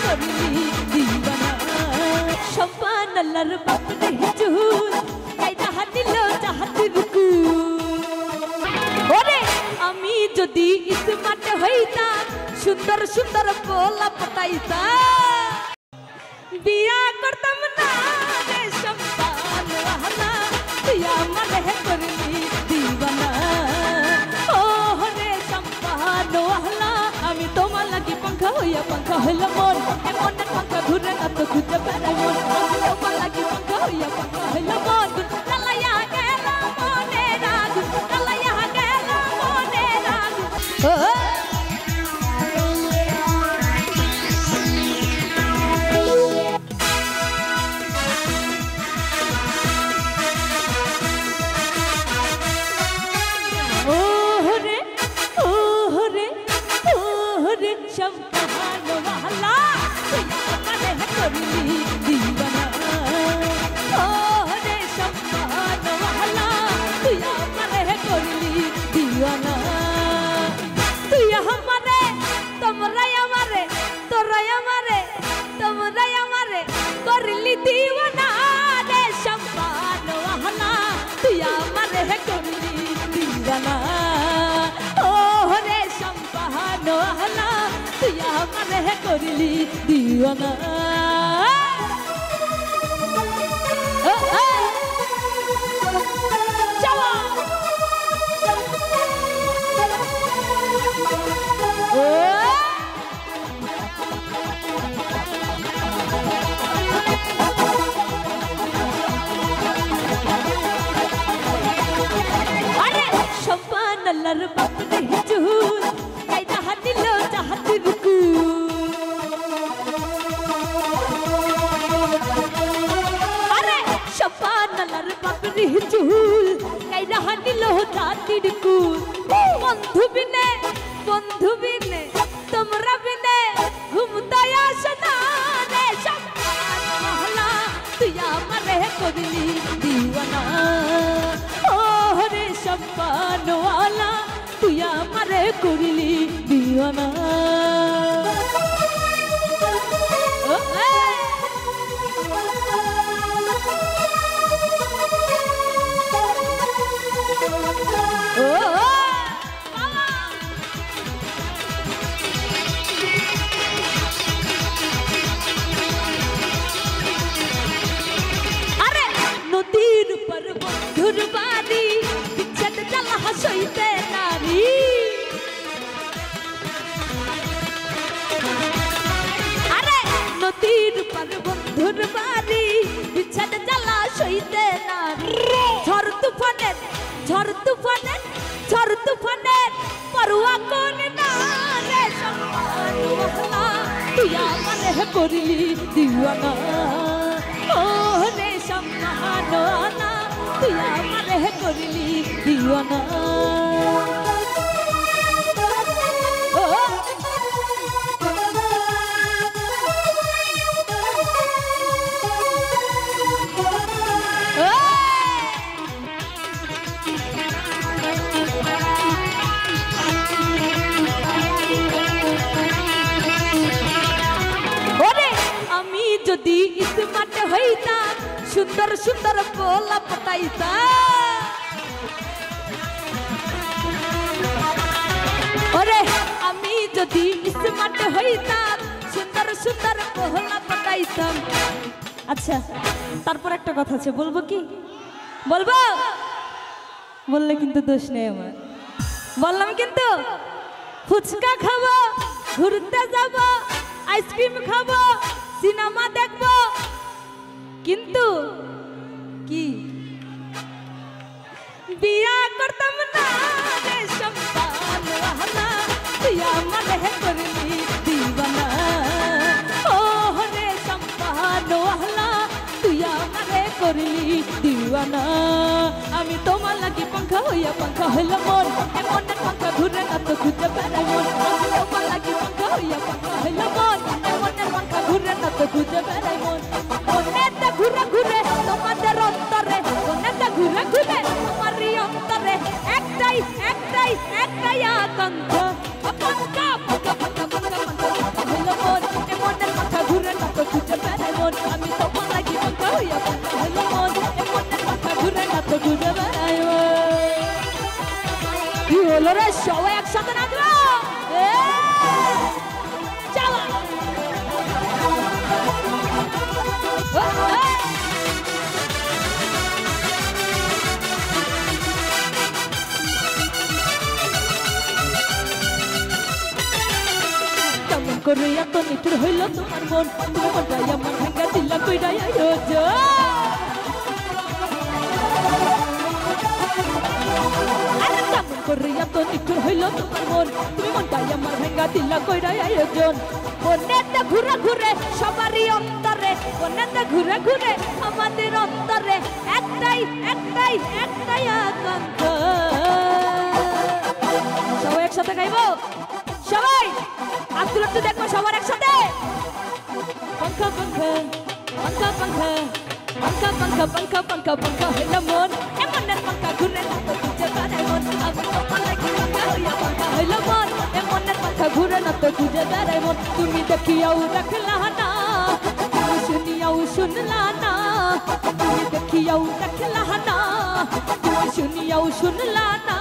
করলি দিওয়ানা সম্মান আল্লাহর বাপরে হুজুর কাইদা হানিল চাহাতির ওরে আমি যদি ইসমাতে হইতাম সুন্দর সুন্দর পোলা পটাইতাম বিয়া করতাম না রে সম্মান ওয়ালা তুই আমার হে করলি দিওয়ানা ও রে সম্মান ওয়ালা আমি তোমার লাগি পাঙ্খা হইলাম মন এমনের পাঙ্খা ঘুরে না তো খুঁজে বেড়াই মন আমি তোমার লাগি পাঙ্খা হইলাম মন কালাইয়া গেল মনে রাগুন কালাইয়া গেল মনে রাগুন दीवाना रे सम्मान वाला तू हमारे है करली दीवाना ओ रे सम्मान वाला तू हमारे है करली दीवाना नल्लर बापरे हुजूर कायदा हानिलो चाहतिर अरे शपा नल्लर बापरे हुजूर कायदा हानिलो चाहतिर बंधु बिने तोमरा बिने घूमता आसना रे शपान महला तू हमारे करली दीवाना ओ रे शपान वाला तू हमारे करली दीवाना बंधुर बारी बिछड़ जला सईते नारी झड़ तूफाने परवा कोन ना रे सम्मान वाला तू हमारे है करली दीवाना ओ रे सम्मान वाला तू हमारे है करली दीवाना যদি ইসমাতে হইতাম সুন্দর সুন্দর পোলা পটাইতাম ওরে আমি যদি ইসমাতে হইতাম সুন্দর সুন্দর পোলা পটাইতাম আচ্ছা তারপর একটা কথা আছে বলবো কি বলবো বললে কিন্তু দোষ নেই আমার বললাম কিন্তু ফুচকা খাবো ঘুরতে যাব আইসক্রিম খাবো সিনেমা দেখবো কিন্তু কি বিয়া করতাম না রে সম্মান वाला তুই আমার হে করলি दीवाना ও রে সম্মান वाला তুই আমার হে করলি दीवाना আমি তোমার লাগি পাঙ্খা হইলাম মন এমনের পাঙ্খা ঘুরে না তো খুঁজে বেড়াই মন আমি তোমার লাগি পাঙ্খা হইলাম মন এমনের পাঙ্খা ঘুরে না তো খুঁজে বেড়াই মন মনেতে ঘুরে তোমাদের অন্তরে মনেতে ঘুরে তোমার অন্তরে একটাই আকাঙ্ক্ষা পাঙ্খা হইলাম মন এমনের পাঙ্খা করে এত নিঠুর হইল তোমার মন তুমি মনটাই আমার ভাঙ্গা দিলা কইরা আয়োজন আরে কেমন করে এত নিঠুর হইল তোমার মন তুমি মনটাই আমার ভাঙ্গা দিলা কইরা আয়োজন বনেতে ঘুরে ঘুরে সবারই অন্তরে বনেতে ঘুরে ঘুরে আমাদের অন্তরে একটাই একটাই একটাই আকাঙ্ক্ষা সবাই একসাথে গাইবো সবাই আব্দুল একটু দেখবো সবার একসাথে পাঙ্খা পাঙ্খা পাঙ্খা পাঙ্খা পাঙ্খা পাঙ্খা পাঙ্খা পাঙ্খা পাঙ্খা হইল মন এমনের পাঙ্খা ঘুরে না তো খুঁজে বেড়াই মন আমি তোমার লাগি পাঙ্খা হইয়া পাঙ্খা হইল মন এমনের পাঙ্খা ঘুরে না তো খুঁজে বেড়াই মন তুমি দেখিয়াও রাখলা না তুমি শুনিয়াও শুনলা না তুমি দেখিয়াও রাখলা না তুমি শুনিয়াও শুনলা না